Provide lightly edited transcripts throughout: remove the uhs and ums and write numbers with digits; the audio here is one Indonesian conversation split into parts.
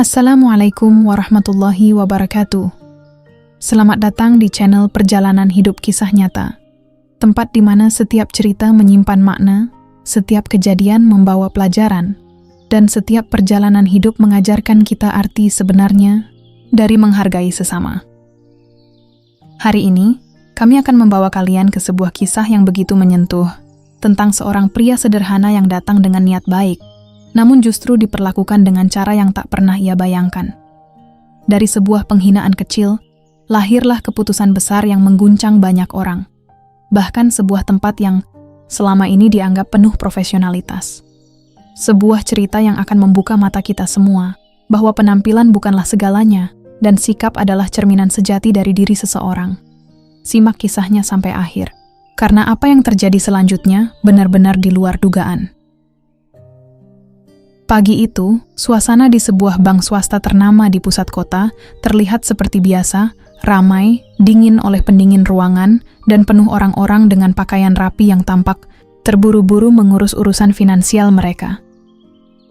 Assalamualaikum warahmatullahi wabarakatuh. Selamat datang di channel Perjalanan Hidup Kisah Nyata, tempat di mana setiap cerita menyimpan makna, setiap kejadian membawa pelajaran, dan setiap perjalanan hidup mengajarkan kita arti sebenarnya dari menghargai sesama. Hari ini, kami akan membawa kalian ke sebuah kisah yang begitu menyentuh, tentang seorang pria sederhana yang datang dengan niat baik, namun justru diperlakukan dengan cara yang tak pernah ia bayangkan. Dari sebuah penghinaan kecil, lahirlah keputusan besar yang mengguncang banyak orang. Bahkan sebuah tempat yang selama ini dianggap penuh profesionalitas. Sebuah cerita yang akan membuka mata kita semua, bahwa penampilan bukanlah segalanya, dan sikap adalah cerminan sejati dari diri seseorang. Simak kisahnya sampai akhir, karena apa yang terjadi selanjutnya benar-benar di luar dugaan. Pagi itu, suasana di sebuah bank swasta ternama di pusat kota terlihat seperti biasa, ramai, dingin oleh pendingin ruangan, dan penuh orang-orang dengan pakaian rapi yang tampak terburu-buru mengurus urusan finansial mereka.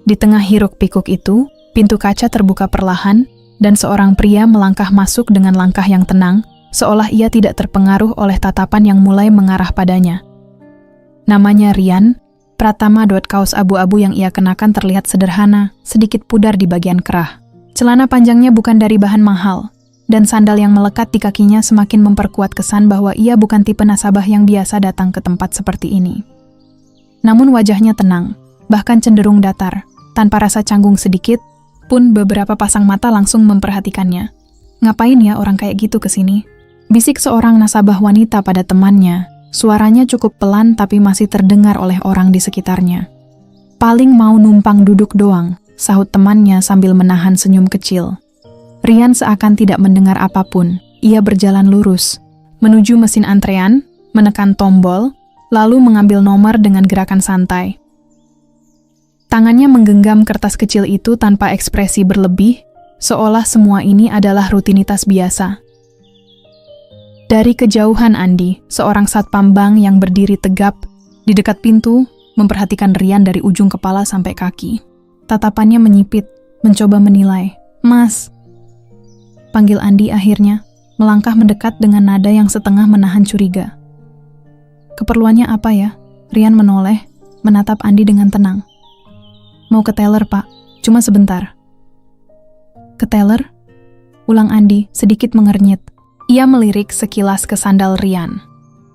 Di tengah hiruk-pikuk itu, pintu kaca terbuka perlahan, dan seorang pria melangkah masuk dengan langkah yang tenang, seolah ia tidak terpengaruh oleh tatapan yang mulai mengarah padanya. Namanya Rian. Pratama. Kaos abu-abu yang ia kenakan terlihat sederhana, sedikit pudar di bagian kerah. Celana panjangnya bukan dari bahan mahal, dan sandal yang melekat di kakinya semakin memperkuat kesan bahwa ia bukan tipe nasabah yang biasa datang ke tempat seperti ini. Namun wajahnya tenang, bahkan cenderung datar, tanpa rasa canggung sedikit, pun beberapa pasang mata langsung memperhatikannya. "Ngapain ya orang kayak gitu kesini?" bisik seorang nasabah wanita pada temannya. Suaranya cukup pelan tapi masih terdengar oleh orang di sekitarnya. "Paling mau numpang duduk doang," sahut temannya sambil menahan senyum kecil. Rian seakan tidak mendengar apapun. Ia berjalan lurus, menuju mesin antrean, menekan tombol, lalu mengambil nomor dengan gerakan santai. Tangannya menggenggam kertas kecil itu tanpa ekspresi berlebih, seolah semua ini adalah rutinitas biasa. Dari kejauhan Andi, seorang satpam bank yang berdiri tegap di dekat pintu, memperhatikan Rian dari ujung kepala sampai kaki. Tatapannya menyipit, mencoba menilai. "Mas," panggil Andi akhirnya, melangkah mendekat dengan nada yang setengah menahan curiga. "Keperluannya apa ya?" Rian menoleh, menatap Andi dengan tenang. "Mau ke teller, Pak. Cuma sebentar." "Ke teller?" ulang Andi, sedikit mengernyit. Ia melirik sekilas ke sandal Rian.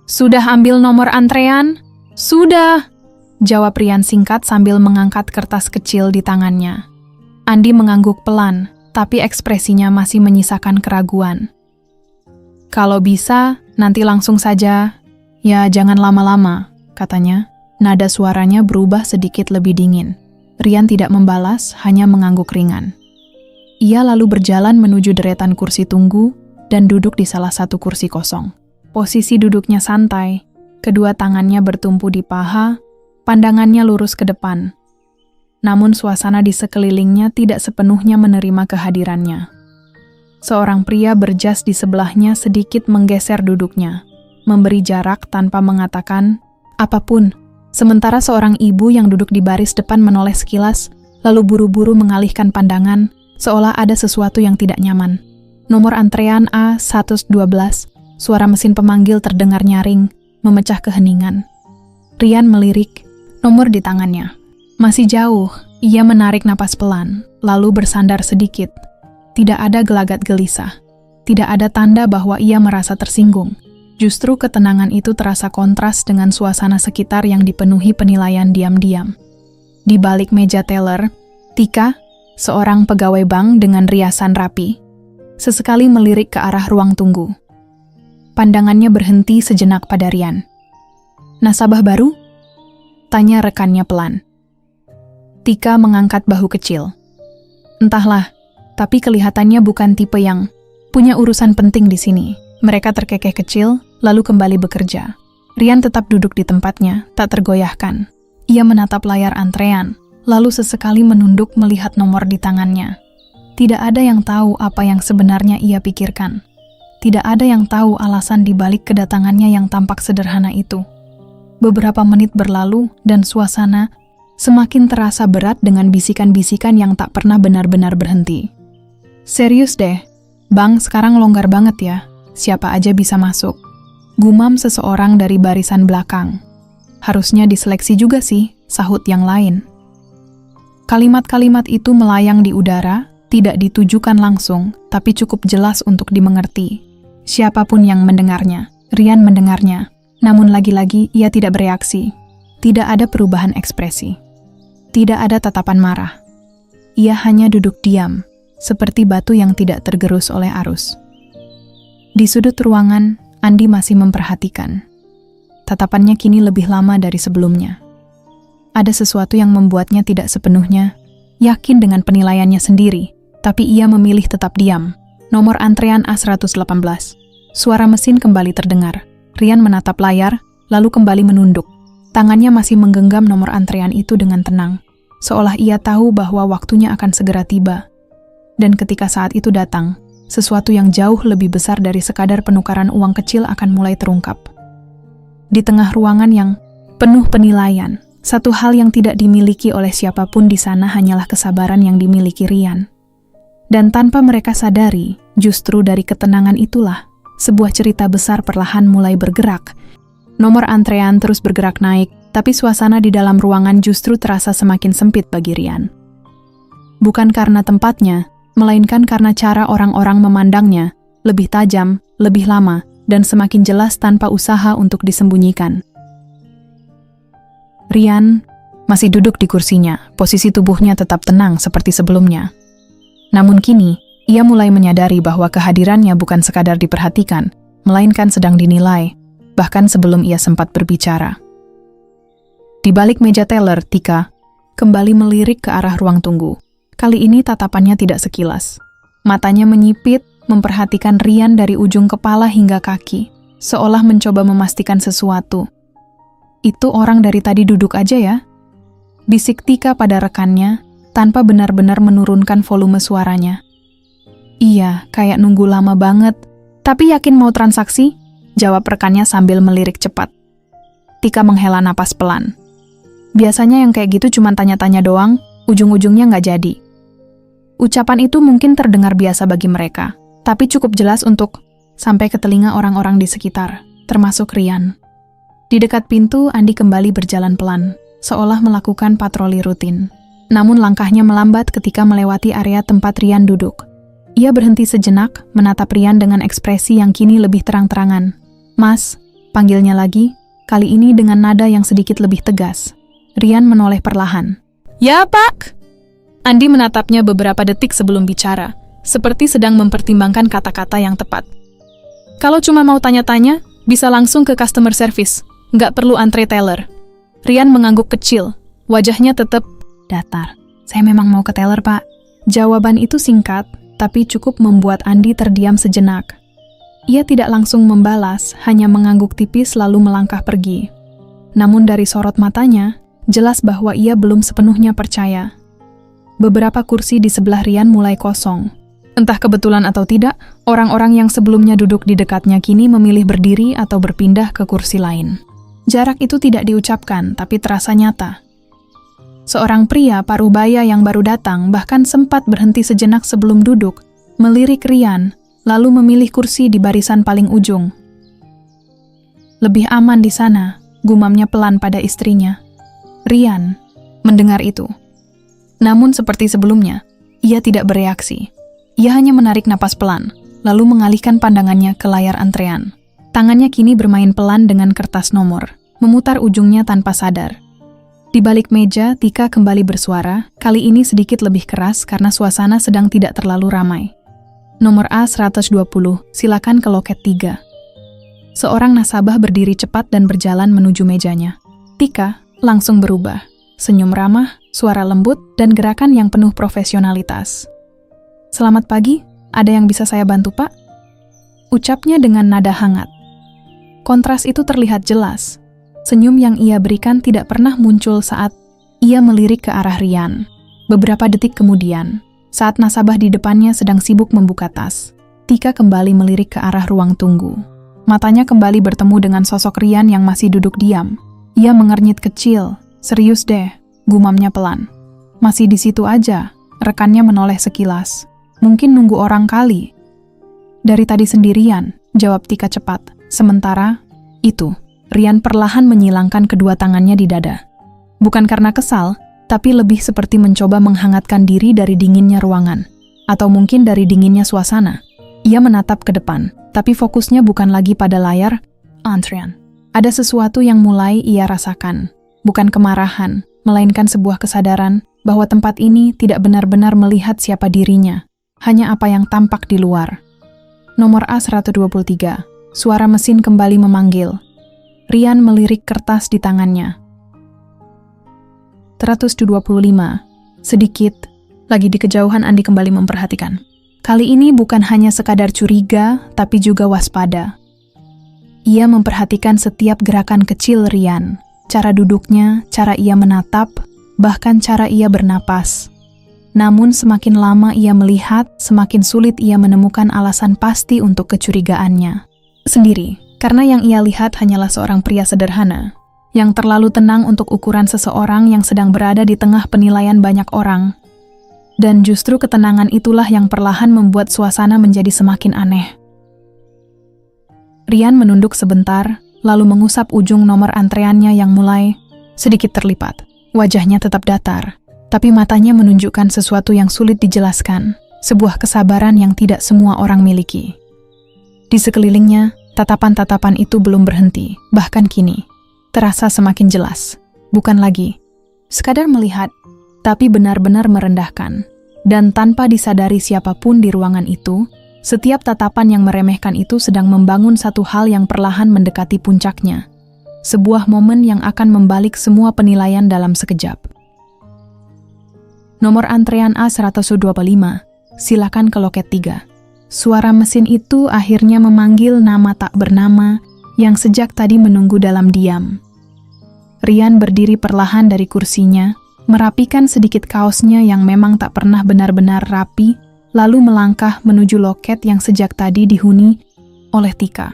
"Sudah ambil nomor antrean?" "Sudah," jawab Rian singkat sambil mengangkat kertas kecil di tangannya. Andi mengangguk pelan, tapi ekspresinya masih menyisakan keraguan. "Kalau bisa, nanti langsung saja. Ya, jangan lama-lama," katanya. Nada suaranya berubah sedikit lebih dingin. Rian tidak membalas, hanya mengangguk ringan. Ia lalu berjalan menuju deretan kursi tunggu, dan duduk di salah satu kursi kosong. Posisi duduknya santai, kedua tangannya bertumpu di paha, pandangannya lurus ke depan. Namun suasana di sekelilingnya tidak sepenuhnya menerima kehadirannya. Seorang pria berjas di sebelahnya sedikit menggeser duduknya, memberi jarak tanpa mengatakan apapun, sementara seorang ibu yang duduk di baris depan menoleh sekilas, lalu buru-buru mengalihkan pandangan, seolah ada sesuatu yang tidak nyaman. "Nomor antrean A112, suara mesin pemanggil terdengar nyaring, memecah keheningan. Rian melirik nomor di tangannya. Masih jauh, ia menarik napas pelan, lalu bersandar sedikit. Tidak ada gelagat gelisah, tidak ada tanda bahwa ia merasa tersinggung. Justru ketenangan itu terasa kontras dengan suasana sekitar yang dipenuhi penilaian diam-diam. Di balik meja teller, Tika, seorang pegawai bank dengan riasan rapi, sesekali melirik ke arah ruang tunggu. Pandangannya berhenti sejenak pada Rian. "Nasabah baru?" tanya rekannya pelan. Tika mengangkat bahu kecil. "Entahlah, tapi kelihatannya bukan tipe yang punya urusan penting di sini." Mereka terkekeh kecil, lalu kembali bekerja. Rian tetap duduk di tempatnya, tak tergoyahkan. Ia menatap layar antrean, lalu sesekali menunduk melihat nomor di tangannya. Tidak ada yang tahu apa yang sebenarnya ia pikirkan. Tidak ada yang tahu alasan di balik kedatangannya yang tampak sederhana itu. Beberapa menit berlalu dan suasana semakin terasa berat dengan bisikan-bisikan yang tak pernah benar-benar berhenti. "Serius deh, Bang, sekarang longgar banget ya. Siapa aja bisa masuk." Gumam seseorang dari barisan belakang. "Harusnya diseleksi juga sih," sahut yang lain. Kalimat-kalimat itu melayang di udara, tidak ditujukan langsung, tapi cukup jelas untuk dimengerti. Siapapun yang mendengarnya, Rian mendengarnya, namun lagi-lagi ia tidak bereaksi. Tidak ada perubahan ekspresi. Tidak ada tatapan marah. Ia hanya duduk diam, seperti batu yang tidak tergerus oleh arus. Di sudut ruangan, Andi masih memperhatikan. Tatapannya kini lebih lama dari sebelumnya. Ada sesuatu yang membuatnya tidak sepenuhnya yakin dengan penilaiannya sendiri, tapi ia memilih tetap diam. Nomor antrean A118. Suara mesin kembali terdengar. Rian menatap layar, lalu kembali menunduk. Tangannya masih menggenggam nomor antrean itu dengan tenang, seolah ia tahu bahwa waktunya akan segera tiba. Dan ketika saat itu datang, sesuatu yang jauh lebih besar dari sekadar penukaran uang kecil akan mulai terungkap. Di tengah ruangan yang penuh penilaian, satu hal yang tidak dimiliki oleh siapapun di sana hanyalah kesabaran yang dimiliki Rian. Dan tanpa mereka sadari, justru dari ketenangan itulah, sebuah cerita besar perlahan mulai bergerak. Nomor antrean terus bergerak naik, tapi suasana di dalam ruangan justru terasa semakin sempit bagi Rian. Bukan karena tempatnya, melainkan karena cara orang-orang memandangnya, lebih tajam, lebih lama, dan semakin jelas tanpa usaha untuk disembunyikan. Rian masih duduk di kursinya, posisi tubuhnya tetap tenang seperti sebelumnya. Namun kini, ia mulai menyadari bahwa kehadirannya bukan sekadar diperhatikan, melainkan sedang dinilai, bahkan sebelum ia sempat berbicara. Di balik meja teller, Tika kembali melirik ke arah ruang tunggu. Kali ini tatapannya tidak sekilas. Matanya menyipit, memperhatikan Rian dari ujung kepala hingga kaki, seolah mencoba memastikan sesuatu. "Itu orang dari tadi duduk aja ya?" bisik Tika pada rekannya, tanpa benar-benar menurunkan volume suaranya. "Iya, kayak nunggu lama banget. Tapi yakin mau transaksi?" jawab rekannya sambil melirik cepat. Tika menghela napas pelan. Biasanya yang kayak gitu cuma tanya-tanya doang, ujung-ujungnya nggak jadi. Ucapan itu mungkin terdengar biasa bagi mereka, tapi cukup jelas untuk sampai ke telinga orang-orang di sekitar, termasuk Rian. Di dekat pintu, Andi kembali berjalan pelan, seolah melakukan patroli rutin. Namun langkahnya melambat ketika melewati area tempat Rian duduk. Ia berhenti sejenak, menatap Rian dengan ekspresi yang kini lebih terang-terangan. "Mas," panggilnya lagi, kali ini dengan nada yang sedikit lebih tegas. Rian menoleh perlahan. "Ya, Pak." Andi menatapnya beberapa detik sebelum bicara, seperti sedang mempertimbangkan kata-kata yang tepat. "Kalau cuma mau tanya-tanya, bisa langsung ke customer service. Nggak perlu antre teller." Rian mengangguk kecil, wajahnya tetap datar. "Saya memang mau ke teller, Pak." Jawaban itu singkat, tapi cukup membuat Andi terdiam sejenak. Ia tidak langsung membalas, hanya mengangguk tipis lalu melangkah pergi. Namun dari sorot matanya, jelas bahwa ia belum sepenuhnya percaya. Beberapa kursi di sebelah Rian mulai kosong. Entah kebetulan atau tidak, orang-orang yang sebelumnya duduk di dekatnya kini memilih berdiri atau berpindah ke kursi lain. Jarak itu tidak diucapkan, tapi terasa nyata. Seorang pria parubaya yang baru datang bahkan sempat berhenti sejenak sebelum duduk, melirik Rian, lalu memilih kursi di barisan paling ujung. "Lebih aman di sana," gumamnya pelan pada istrinya. Rian mendengar itu. Namun seperti sebelumnya, ia tidak bereaksi. Ia hanya menarik napas pelan, lalu mengalihkan pandangannya ke layar antrean. Tangannya kini bermain pelan dengan kertas nomor, memutar ujungnya tanpa sadar. Di balik meja, Tika kembali bersuara, kali ini sedikit lebih keras karena suasana sedang tidak terlalu ramai. "Nomor A120, silakan ke loket 3. Seorang nasabah berdiri cepat dan berjalan menuju mejanya. Tika langsung berubah. Senyum ramah, suara lembut, dan gerakan yang penuh profesionalitas. "Selamat pagi, ada yang bisa saya bantu, Pak?" Ucapnya dengan nada hangat. Kontras itu terlihat jelas. Senyum yang ia berikan tidak pernah muncul saat ia melirik ke arah Rian. Beberapa detik kemudian, saat nasabah di depannya sedang sibuk membuka tas, Tika kembali melirik ke arah ruang tunggu. Matanya kembali bertemu dengan sosok Rian yang masih duduk diam. Ia mengernyit kecil. "Serius deh, gumamnya pelan. Masih di situ aja, rekannya menoleh sekilas. Mungkin nunggu orang kali. Dari tadi sendirian, jawab Tika cepat. Sementara itu, Rian perlahan menyilangkan kedua tangannya di dada. Bukan karena kesal, tapi lebih seperti mencoba menghangatkan diri dari dinginnya ruangan. Atau mungkin dari dinginnya suasana. Ia menatap ke depan, tapi fokusnya bukan lagi pada layar antrian. Ada sesuatu yang mulai ia rasakan. Bukan kemarahan, melainkan sebuah kesadaran bahwa tempat ini tidak benar-benar melihat siapa dirinya. Hanya apa yang tampak di luar. Nomor A123. Suara mesin kembali memanggil. Rian melirik kertas di tangannya. 125. Sedikit. Lagi di kejauhan Andi kembali memperhatikan. Kali ini bukan hanya sekadar curiga, tapi juga waspada. Ia memperhatikan setiap gerakan kecil Rian. Cara duduknya, cara ia menatap, bahkan cara ia bernapas. Namun semakin lama ia melihat, semakin sulit ia menemukan alasan pasti untuk kecurigaannya. Sendiri, karena yang ia lihat hanyalah seorang pria sederhana, yang terlalu tenang untuk ukuran seseorang yang sedang berada di tengah penilaian banyak orang. Dan justru ketenangan itulah yang perlahan membuat suasana menjadi semakin aneh. Rian menunduk sebentar, lalu mengusap ujung nomor antreannya yang mulai sedikit terlipat. Wajahnya tetap datar, tapi matanya menunjukkan sesuatu yang sulit dijelaskan, sebuah kesabaran yang tidak semua orang miliki. Di sekelilingnya, tatapan-tatapan itu belum berhenti, bahkan kini, terasa semakin jelas. Bukan lagi sekadar melihat, tapi benar-benar merendahkan. Dan tanpa disadari siapapun di ruangan itu, setiap tatapan yang meremehkan itu sedang membangun satu hal yang perlahan mendekati puncaknya. Sebuah momen yang akan membalik semua penilaian dalam sekejap. Nomor antrean A125, silakan ke loket 3. Suara mesin itu akhirnya memanggil nama tak bernama yang sejak tadi menunggu dalam diam. Rian berdiri perlahan dari kursinya, merapikan sedikit kaosnya yang memang tak pernah benar-benar rapi, lalu melangkah menuju loket yang sejak tadi dihuni oleh Tika.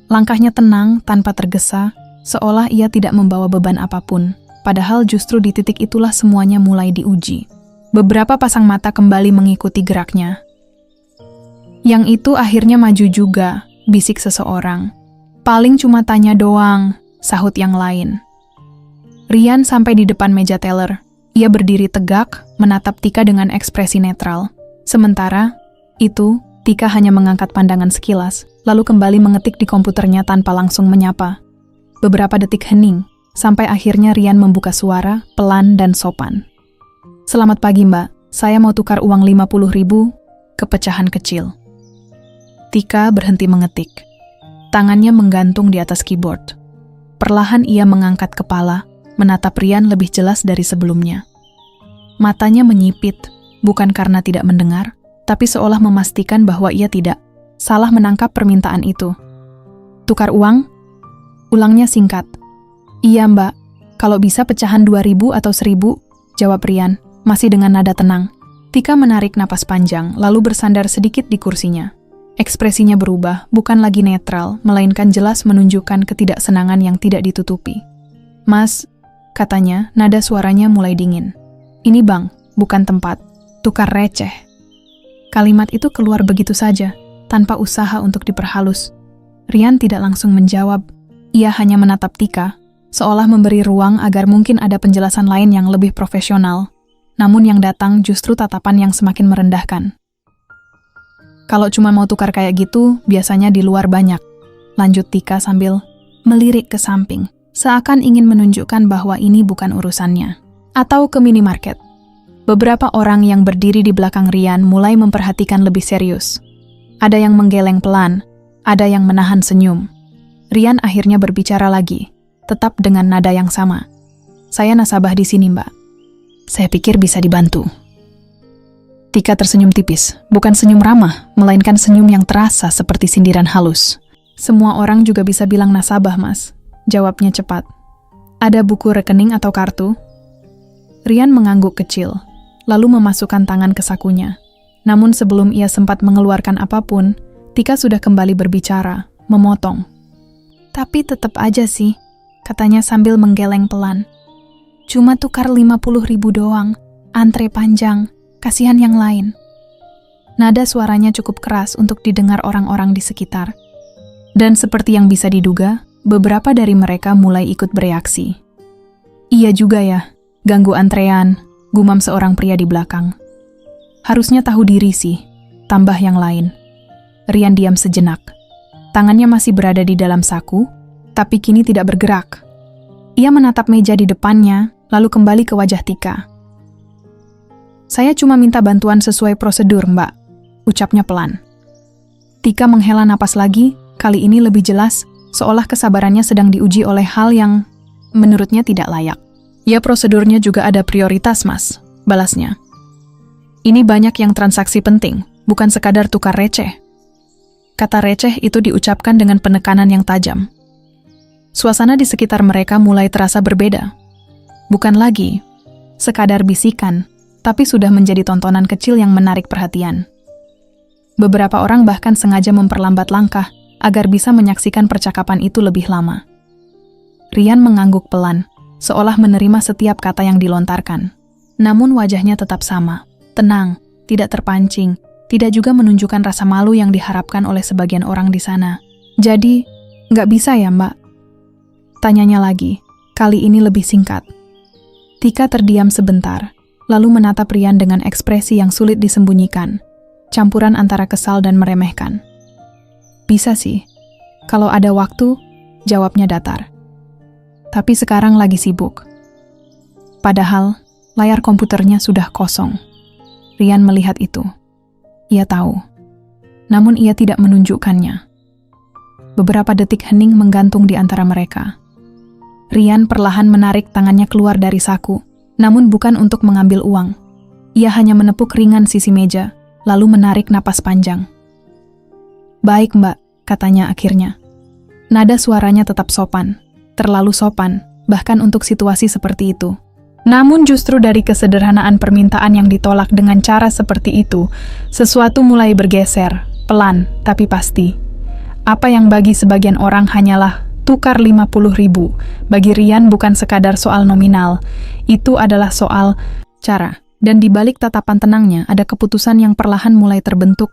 Langkahnya tenang, tanpa tergesa, seolah ia tidak membawa beban apapun, padahal justru di titik itulah semuanya mulai diuji. Beberapa pasang mata kembali mengikuti geraknya. Yang itu akhirnya maju juga, bisik seseorang. Paling cuma tanya doang, sahut yang lain. Rian sampai di depan meja teller. Ia berdiri tegak, menatap Tika dengan ekspresi netral. Sementara itu, Tika hanya mengangkat pandangan sekilas, lalu kembali mengetik di komputernya tanpa langsung menyapa. Beberapa detik hening, sampai akhirnya Rian membuka suara, pelan dan sopan. "Selamat pagi Mbak, saya mau tukar uang 50.000 ke pecahan kecil." Tika berhenti mengetik. Tangannya menggantung di atas keyboard. Perlahan ia mengangkat kepala, menatap Rian lebih jelas dari sebelumnya. Matanya menyipit, bukan karena tidak mendengar, tapi seolah memastikan bahwa ia tidak salah menangkap permintaan itu. "Tukar uang?" Ulangnya singkat. "Iya Mbak, kalau bisa pecahan 2.000 atau 1.000, jawab Rian, masih dengan nada tenang. Tika menarik napas panjang, lalu bersandar sedikit di kursinya. Ekspresinya berubah, bukan lagi netral, melainkan jelas menunjukkan ketidaksenangan yang tidak ditutupi. "Mas," katanya, nada suaranya mulai dingin. "Ini bank, bukan tempat. Tukar receh." Kalimat itu keluar begitu saja, tanpa usaha untuk diperhalus. Rian tidak langsung menjawab. Ia hanya menatap Tika, seolah memberi ruang agar mungkin ada penjelasan lain yang lebih profesional. Namun yang datang justru tatapan yang semakin merendahkan. "Kalau cuma mau tukar kayak gitu, biasanya di luar banyak," lanjut Tika sambil melirik ke samping, seakan ingin menunjukkan bahwa ini bukan urusannya. "Atau ke minimarket." Beberapa orang yang berdiri di belakang Rian mulai memperhatikan lebih serius. Ada yang menggeleng pelan, ada yang menahan senyum. Rian akhirnya berbicara lagi, tetap dengan nada yang sama. "Saya nasabah di sini, Mbak. Saya pikir bisa dibantu." Tika tersenyum tipis, bukan senyum ramah, melainkan senyum yang terasa seperti sindiran halus. "Semua orang juga bisa bilang nasabah, Mas," jawabnya cepat. "Ada buku rekening atau kartu?" Rian mengangguk kecil, lalu memasukkan tangan ke sakunya. Namun sebelum ia sempat mengeluarkan apapun, Tika sudah kembali berbicara, memotong. "Tapi tetap aja sih," katanya sambil menggeleng pelan. Cuma tukar 50.000 doang, antre panjang, kasihan yang lain. Nada suaranya cukup keras untuk didengar orang-orang di sekitar. Dan seperti yang bisa diduga, beberapa dari mereka mulai ikut bereaksi. Iya juga ya, ganggu antrean, gumam seorang pria di belakang. Harusnya tahu diri sih, tambah yang lain. Rian diam sejenak. Tangannya masih berada di dalam saku, tapi kini tidak bergerak. Ia menatap meja di depannya, lalu kembali ke wajah Tika. Saya cuma minta bantuan sesuai prosedur, Mbak, ucapnya pelan. Tika menghela napas lagi, kali ini lebih jelas, seolah kesabarannya sedang diuji oleh hal yang menurutnya tidak layak. Ya prosedurnya juga ada prioritas, Mas, balasnya. Ini banyak yang transaksi penting, bukan sekadar tukar receh. Kata receh itu diucapkan dengan penekanan yang tajam. Suasana di sekitar mereka mulai terasa berbeda. Bukan lagi sekadar bisikan, tapi sudah menjadi tontonan kecil yang menarik perhatian. Beberapa orang bahkan sengaja memperlambat langkah agar bisa menyaksikan percakapan itu lebih lama. Rian mengangguk pelan, seolah menerima setiap kata yang dilontarkan. Namun wajahnya tetap sama, tenang, tidak terpancing, tidak juga menunjukkan rasa malu yang diharapkan oleh sebagian orang di sana. Jadi, nggak bisa ya, Mbak? Tanyanya lagi, kali ini lebih singkat. Tika terdiam sebentar, lalu menatap Rian dengan ekspresi yang sulit disembunyikan, campuran antara kesal dan meremehkan. Bisa sih, kalau ada waktu, jawabnya datar. Tapi sekarang lagi sibuk. Padahal, layar komputernya sudah kosong. Rian melihat itu. Ia tahu. Namun ia tidak menunjukkannya. Beberapa detik hening menggantung di antara mereka. Rian perlahan menarik tangannya keluar dari saku, namun bukan untuk mengambil uang. Ia hanya menepuk ringan sisi meja, lalu menarik napas panjang. Baik, Mbak, katanya akhirnya. Nada suaranya tetap sopan, terlalu sopan, bahkan untuk situasi seperti itu. Namun justru dari kesederhanaan permintaan yang ditolak dengan cara seperti itu, sesuatu mulai bergeser, pelan tapi pasti. Apa yang bagi sebagian orang hanyalah tukar 50.000, bagi Rian bukan sekadar soal nominal, itu adalah soal cara. Dan di balik tatapan tenangnya ada keputusan yang perlahan mulai terbentuk,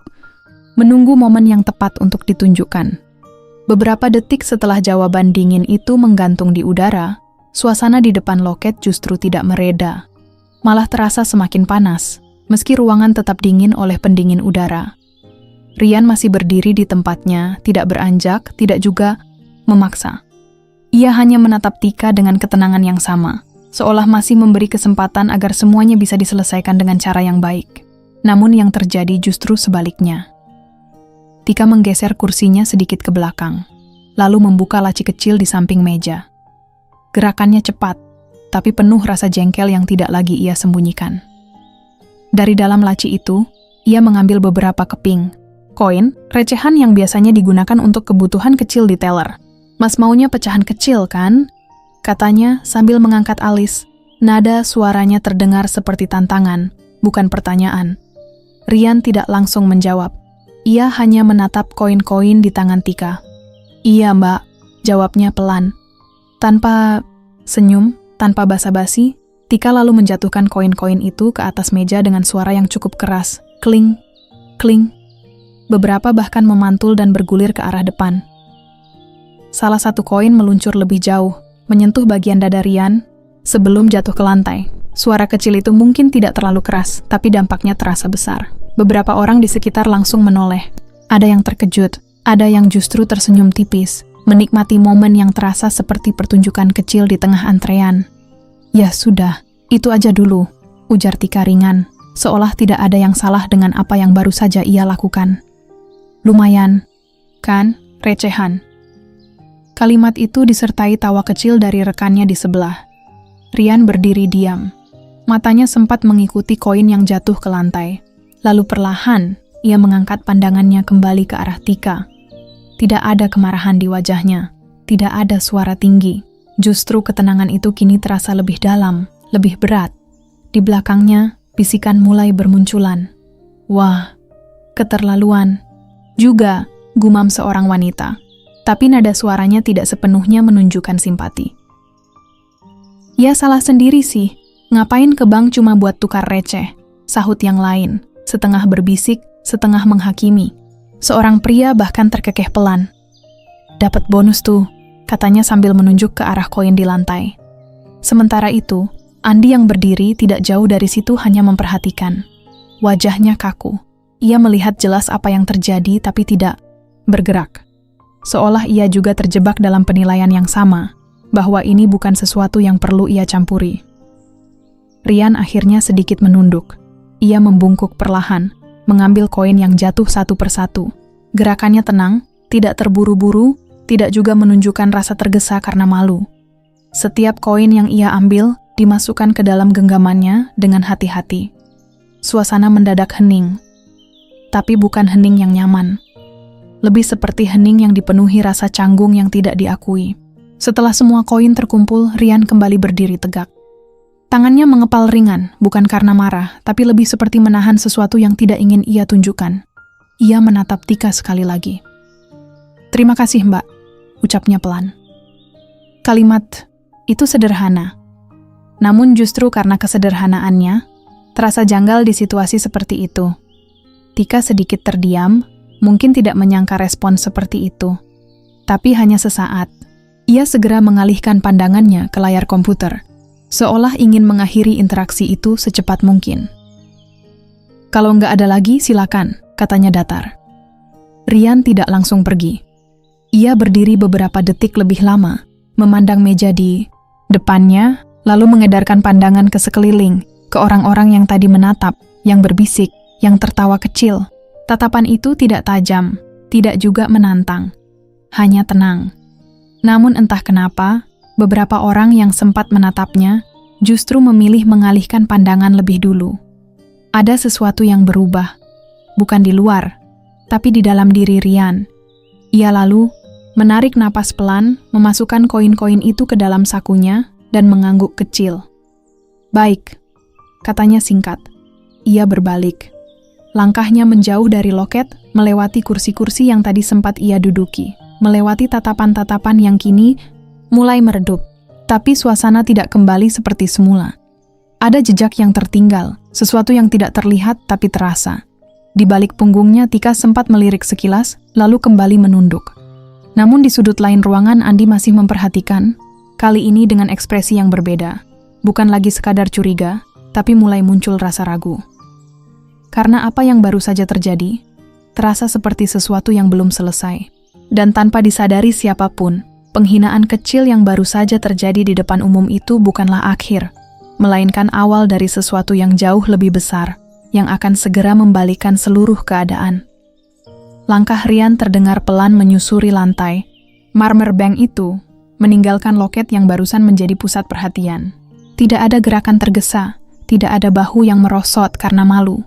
menunggu momen yang tepat untuk ditunjukkan. Beberapa detik setelah jawaban dingin itu menggantung di udara, suasana di depan loket justru tidak mereda. Malah terasa semakin panas, meski ruangan tetap dingin oleh pendingin udara. Rian masih berdiri di tempatnya, tidak beranjak, tidak juga memaksa. Ia hanya menatap Tika dengan ketenangan yang sama, seolah masih memberi kesempatan agar semuanya bisa diselesaikan dengan cara yang baik. Namun yang terjadi justru sebaliknya. Tika menggeser kursinya sedikit ke belakang, lalu membuka laci kecil di samping meja. Gerakannya cepat, tapi penuh rasa jengkel yang tidak lagi ia sembunyikan. Dari dalam laci itu, ia mengambil beberapa keping, koin, recehan yang biasanya digunakan untuk kebutuhan kecil di teller. Mas maunya pecahan kecil, kan? Katanya sambil mengangkat alis. Nada suaranya terdengar seperti tantangan, bukan pertanyaan. Rian tidak langsung menjawab. Ia hanya menatap koin-koin di tangan Tika. Iya, Mbak, jawabnya pelan. Tanpa senyum, tanpa basa-basi, Tika lalu menjatuhkan koin-koin itu ke atas meja dengan suara yang cukup keras. Kling, kling. Beberapa bahkan memantul dan bergulir ke arah depan. Salah satu koin meluncur lebih jauh, menyentuh bagian dada Rian sebelum jatuh ke lantai. Suara kecil itu mungkin tidak terlalu keras, tapi dampaknya terasa besar. Beberapa orang di sekitar langsung menoleh. Ada yang terkejut, ada yang justru tersenyum tipis, menikmati momen yang terasa seperti pertunjukan kecil di tengah antrean. Ya sudah, itu aja dulu, ujar Tika ringan, seolah tidak ada yang salah dengan apa yang baru saja ia lakukan. Lumayan, kan, recehan. Kalimat itu disertai tawa kecil dari rekannya di sebelah. Rian berdiri diam. Matanya sempat mengikuti koin yang jatuh ke lantai. Lalu perlahan, ia mengangkat pandangannya kembali ke arah Tika. Tidak ada kemarahan di wajahnya, tidak ada suara tinggi. Justru ketenangan itu kini terasa lebih dalam, lebih berat. Di belakangnya, bisikan mulai bermunculan. Wah, keterlaluan. Juga, gumam seorang wanita. Tapi nada suaranya tidak sepenuhnya menunjukkan simpati. "Ya salah sendiri sih. Ngapain ke bank cuma buat tukar receh?" sahut yang lain, setengah berbisik, setengah menghakimi. Seorang pria bahkan terkekeh pelan. "Dapat bonus tuh," katanya sambil menunjuk ke arah koin di lantai. Sementara itu, Andi yang berdiri tidak jauh dari situ hanya memperhatikan. Wajahnya kaku. Ia melihat jelas apa yang terjadi tapi tidak bergerak. Seolah ia juga terjebak dalam penilaian yang sama, bahwa ini bukan sesuatu yang perlu ia campuri. Rian akhirnya sedikit menunduk. Ia membungkuk perlahan, mengambil koin yang jatuh satu persatu. Gerakannya tenang, tidak terburu-buru, tidak juga menunjukkan rasa tergesa karena malu. Setiap koin yang ia ambil dimasukkan ke dalam genggamannya dengan hati-hati. Suasana mendadak hening, tapi bukan hening yang nyaman. Lebih seperti hening yang dipenuhi rasa canggung yang tidak diakui. Setelah semua koin terkumpul, Rian kembali berdiri tegak. Tangannya mengepal ringan, bukan karena marah, tapi lebih seperti menahan sesuatu yang tidak ingin ia tunjukkan. Ia menatap Tika sekali lagi. "Terima kasih, Mbak," ucapnya pelan. Kalimat itu sederhana. Namun justru karena kesederhanaannya, terasa janggal di situasi seperti itu. Tika sedikit terdiam, mungkin tidak menyangka respon seperti itu. Tapi hanya sesaat. Ia segera mengalihkan pandangannya ke layar komputer, seolah ingin mengakhiri interaksi itu secepat mungkin. "Kalau nggak ada lagi, silakan," katanya datar. Rian tidak langsung pergi. Ia berdiri beberapa detik lebih lama, memandang meja di depannya, lalu mengedarkan pandangan ke sekeliling, ke orang-orang yang tadi menatap, yang berbisik, yang tertawa kecil. Tatapan itu tidak tajam, tidak juga menantang, hanya tenang. Namun entah kenapa, beberapa orang yang sempat menatapnya justru memilih mengalihkan pandangan lebih dulu. Ada sesuatu yang berubah, bukan di luar, tapi di dalam diri Rian. Ia lalu menarik napas pelan, memasukkan koin-koin itu ke dalam sakunya, dan mengangguk kecil. "Baik," katanya singkat. Ia berbalik. Langkahnya menjauh dari loket, melewati kursi-kursi yang tadi sempat ia duduki, melewati tatapan-tatapan yang kini mulai meredup. Tapi suasana tidak kembali seperti semula. Ada jejak yang tertinggal, sesuatu yang tidak terlihat tapi terasa. Di balik punggungnya, Tika sempat melirik sekilas, lalu kembali menunduk. Namun di sudut lain ruangan, Andi masih memperhatikan, kali ini dengan ekspresi yang berbeda. Bukan lagi sekadar curiga, tapi mulai muncul rasa ragu. Karena apa yang baru saja terjadi, terasa seperti sesuatu yang belum selesai. Dan tanpa disadari siapapun, penghinaan kecil yang baru saja terjadi di depan umum itu bukanlah akhir, melainkan awal dari sesuatu yang jauh lebih besar, yang akan segera membalikkan seluruh keadaan. Langkah Rian terdengar pelan menyusuri lantai. Marmer bank itu meninggalkan loket yang barusan menjadi pusat perhatian. Tidak ada gerakan tergesa, tidak ada bahu yang merosot karena malu.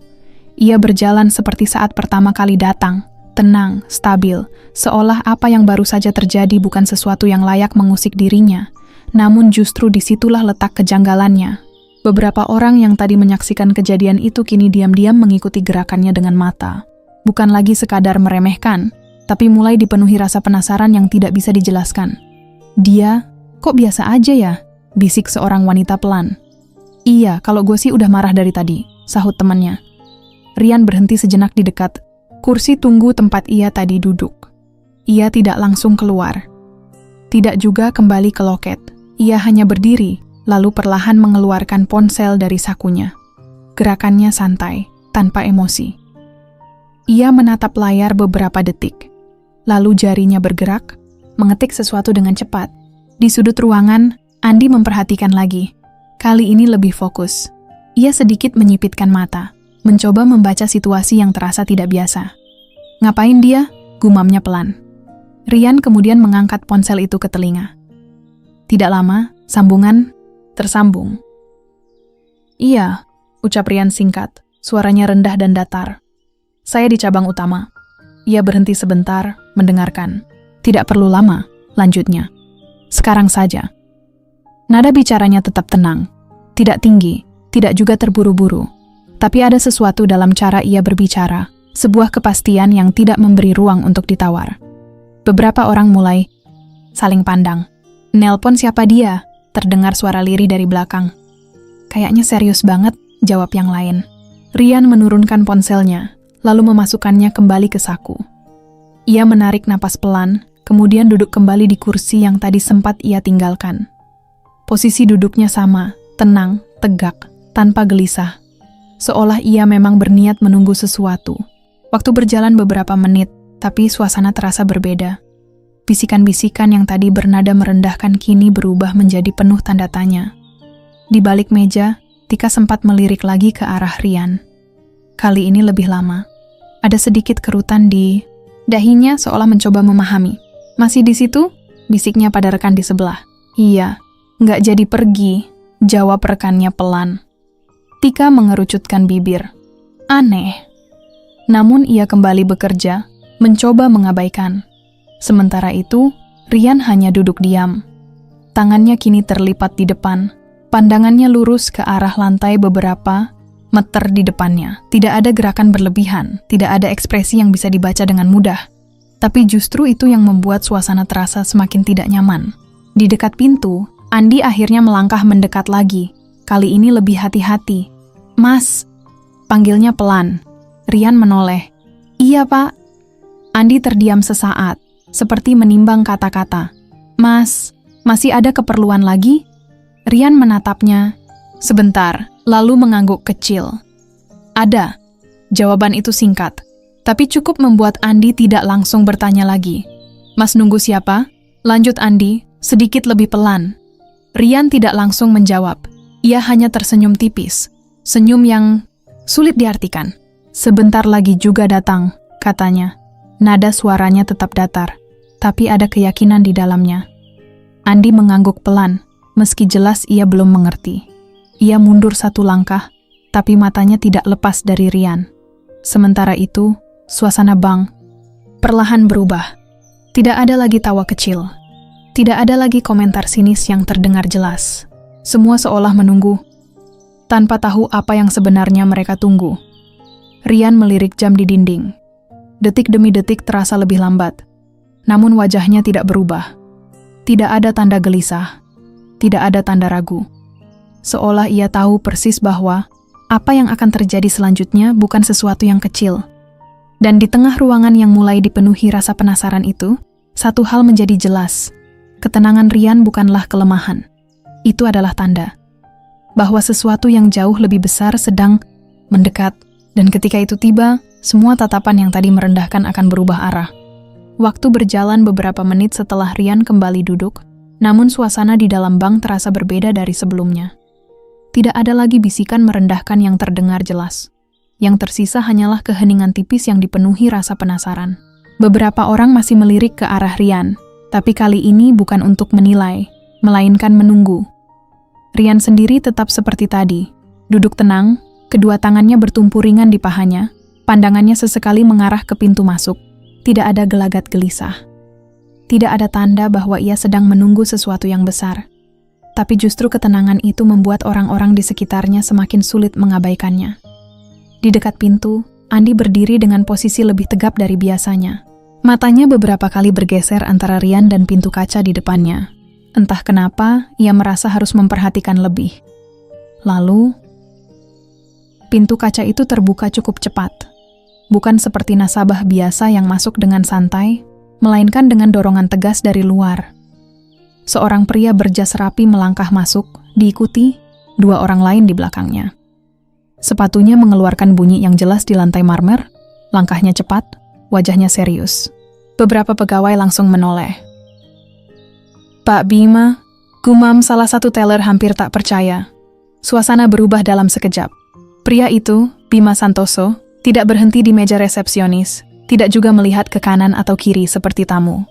Ia berjalan seperti saat pertama kali datang, tenang, stabil, seolah apa yang baru saja terjadi bukan sesuatu yang layak mengusik dirinya, namun justru disitulah letak kejanggalannya. Beberapa orang yang tadi menyaksikan kejadian itu kini diam-diam mengikuti gerakannya dengan mata. Bukan lagi sekadar meremehkan, tapi mulai dipenuhi rasa penasaran yang tidak bisa dijelaskan. "Dia, kok biasa aja ya?" bisik seorang wanita pelan. "Iya, kalau gue sih udah marah dari tadi," sahut temannya. Rian berhenti sejenak di dekat kursi tunggu tempat ia tadi duduk. Ia tidak langsung keluar. Tidak juga kembali ke loket. Ia hanya berdiri, lalu perlahan mengeluarkan ponsel dari sakunya. Gerakannya santai, tanpa emosi. Ia menatap layar beberapa detik. Lalu jarinya bergerak, mengetik sesuatu dengan cepat. Di sudut ruangan, Andi memperhatikan lagi. Kali ini lebih fokus. Ia sedikit menyipitkan mata, mencoba membaca situasi yang terasa tidak biasa. "Ngapain dia?" gumamnya pelan. Rian kemudian mengangkat ponsel itu ke telinga. Tidak lama, sambungan tersambung. "Iya," ucap Rian singkat, suaranya rendah dan datar. "Saya di cabang utama." Ia berhenti sebentar, mendengarkan. "Tidak perlu lama," lanjutnya. "Sekarang saja." Nada bicaranya tetap tenang, tidak tinggi, tidak juga terburu-buru. Tapi ada sesuatu dalam cara ia berbicara, sebuah kepastian yang tidak memberi ruang untuk ditawar. Beberapa orang mulai saling pandang. "Nelpon siapa dia?" terdengar suara lirih dari belakang. "Kayaknya serius banget," jawab yang lain. Rian menurunkan ponselnya, lalu memasukkannya kembali ke saku. Ia menarik napas pelan, kemudian duduk kembali di kursi yang tadi sempat ia tinggalkan. Posisi duduknya sama, tenang, tegak, tanpa gelisah. Seolah ia memang berniat menunggu sesuatu. Waktu berjalan beberapa menit, tapi suasana terasa berbeda. Bisikan-bisikan yang tadi bernada merendahkan kini berubah menjadi penuh tanda tanya. Di balik meja, Tika sempat melirik lagi ke arah Rian. Kali ini lebih lama. Ada sedikit kerutan di dahinya seolah mencoba memahami. "Masih di situ?" bisiknya pada rekan di sebelah. "Iya, nggak jadi pergi," jawab rekannya pelan. Tika mengerucutkan bibir. Aneh. Namun ia kembali bekerja, mencoba mengabaikan. Sementara itu, Rian hanya duduk diam. Tangannya kini terlipat di depan. Pandangannya lurus ke arah lantai beberapa meter di depannya. Tidak ada gerakan berlebihan, tidak ada ekspresi yang bisa dibaca dengan mudah. Tapi justru itu yang membuat suasana terasa semakin tidak nyaman. Di dekat pintu, Andi akhirnya melangkah mendekat lagi. Kali ini lebih hati-hati. "Mas," panggilnya pelan. Rian menoleh. "Iya, Pak." Andi terdiam sesaat, seperti menimbang kata-kata. "Mas, masih ada keperluan lagi?" Rian menatapnya sebentar, lalu mengangguk kecil. "Ada." Jawaban itu singkat, tapi cukup membuat Andi tidak langsung bertanya lagi. "Mas nunggu siapa?" lanjut Andi, sedikit lebih pelan. Rian tidak langsung menjawab. Ia hanya tersenyum tipis, senyum yang sulit diartikan. "Sebentar lagi juga datang," katanya. Nada suaranya tetap datar, tapi ada keyakinan di dalamnya. Andi mengangguk pelan, meski jelas ia belum mengerti. Ia mundur satu langkah, tapi matanya tidak lepas dari Rian. Sementara itu, suasana bank perlahan berubah. Tidak ada lagi tawa kecil. Tidak ada lagi komentar sinis yang terdengar jelas. Semua seolah menunggu, tanpa tahu apa yang sebenarnya mereka tunggu. Rian melirik jam di dinding. Detik demi detik terasa lebih lambat. Namun wajahnya tidak berubah. Tidak ada tanda gelisah. Tidak ada tanda ragu. Seolah ia tahu persis bahwa apa yang akan terjadi selanjutnya bukan sesuatu yang kecil. Dan di tengah ruangan yang mulai dipenuhi rasa penasaran itu, satu hal menjadi jelas. Ketenangan Rian bukanlah kelemahan. Itu adalah tanda bahwa sesuatu yang jauh lebih besar sedang mendekat. Dan ketika itu tiba, semua tatapan yang tadi merendahkan akan berubah arah. Waktu berjalan beberapa menit setelah Rian kembali duduk, namun suasana di dalam bank terasa berbeda dari sebelumnya. Tidak ada lagi bisikan merendahkan yang terdengar jelas. Yang tersisa hanyalah keheningan tipis yang dipenuhi rasa penasaran. Beberapa orang masih melirik ke arah Rian, tapi kali ini bukan untuk menilai, melainkan menunggu. Rian sendiri tetap seperti tadi, duduk tenang, kedua tangannya bertumpu ringan di pahanya, pandangannya sesekali mengarah ke pintu masuk. Tidak ada gelagat gelisah. Tidak ada tanda bahwa ia sedang menunggu sesuatu yang besar. Tapi justru ketenangan itu membuat orang-orang di sekitarnya semakin sulit mengabaikannya. Di dekat pintu, Andi berdiri dengan posisi lebih tegap dari biasanya. Matanya beberapa kali bergeser antara Rian dan pintu kaca di depannya. Entah kenapa, ia merasa harus memperhatikan lebih. Lalu, pintu kaca itu terbuka cukup cepat. Bukan seperti nasabah biasa yang masuk dengan santai, melainkan dengan dorongan tegas dari luar. Seorang pria berjas rapi melangkah masuk, diikuti dua orang lain di belakangnya. Sepatunya mengeluarkan bunyi yang jelas di lantai marmer, langkahnya cepat, wajahnya serius. Beberapa pegawai langsung menoleh. "Pak Bima," gumam salah satu teller hampir tak percaya. Suasana berubah dalam sekejap. Pria itu, Bima Santoso, tidak berhenti di meja resepsionis, tidak juga melihat ke kanan atau kiri seperti tamu.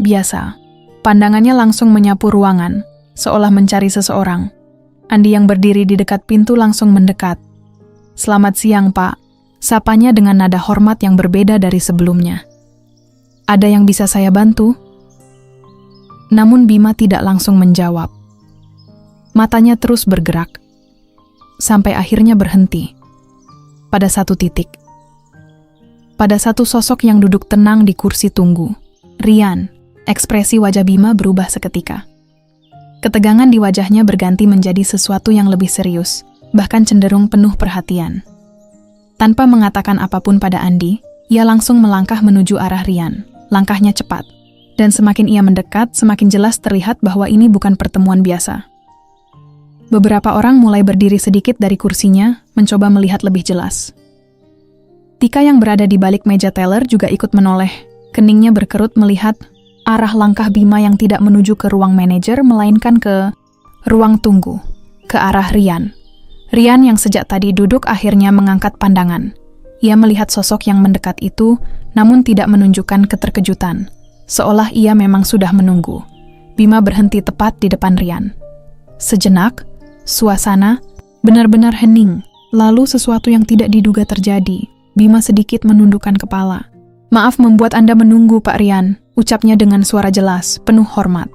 Biasa, pandangannya langsung menyapu ruangan, seolah mencari seseorang. Andi yang berdiri di dekat pintu langsung mendekat. "Selamat siang, Pak," sapanya dengan nada hormat yang berbeda dari sebelumnya. "Ada yang bisa saya bantu?" Namun Bima tidak langsung menjawab. Matanya terus bergerak, sampai akhirnya berhenti. Pada satu titik. Pada satu sosok yang duduk tenang di kursi tunggu. Rian, ekspresi wajah Bima berubah seketika. Ketegangan di wajahnya berganti menjadi sesuatu yang lebih serius, bahkan cenderung penuh perhatian. Tanpa mengatakan apapun pada Andi, ia langsung melangkah menuju arah Rian. Langkahnya cepat, dan semakin ia mendekat, semakin jelas terlihat bahwa ini bukan pertemuan biasa. Beberapa orang mulai berdiri sedikit dari kursinya, mencoba melihat lebih jelas. Tika yang berada di balik meja teller juga ikut menoleh. Keningnya berkerut melihat arah langkah Bima yang tidak menuju ke ruang manajer, melainkan ke ruang tunggu, ke arah Rian. Rian yang sejak tadi duduk akhirnya mengangkat pandangan. Ia melihat sosok yang mendekat itu, namun tidak menunjukkan keterkejutan, seolah ia memang sudah menunggu. Bima berhenti tepat di depan Rian. Sejenak, suasana benar-benar hening, lalu sesuatu yang tidak diduga terjadi. Bima sedikit menundukkan kepala. "Maaf membuat Anda menunggu, Pak Rian," ucapnya dengan suara jelas, penuh hormat.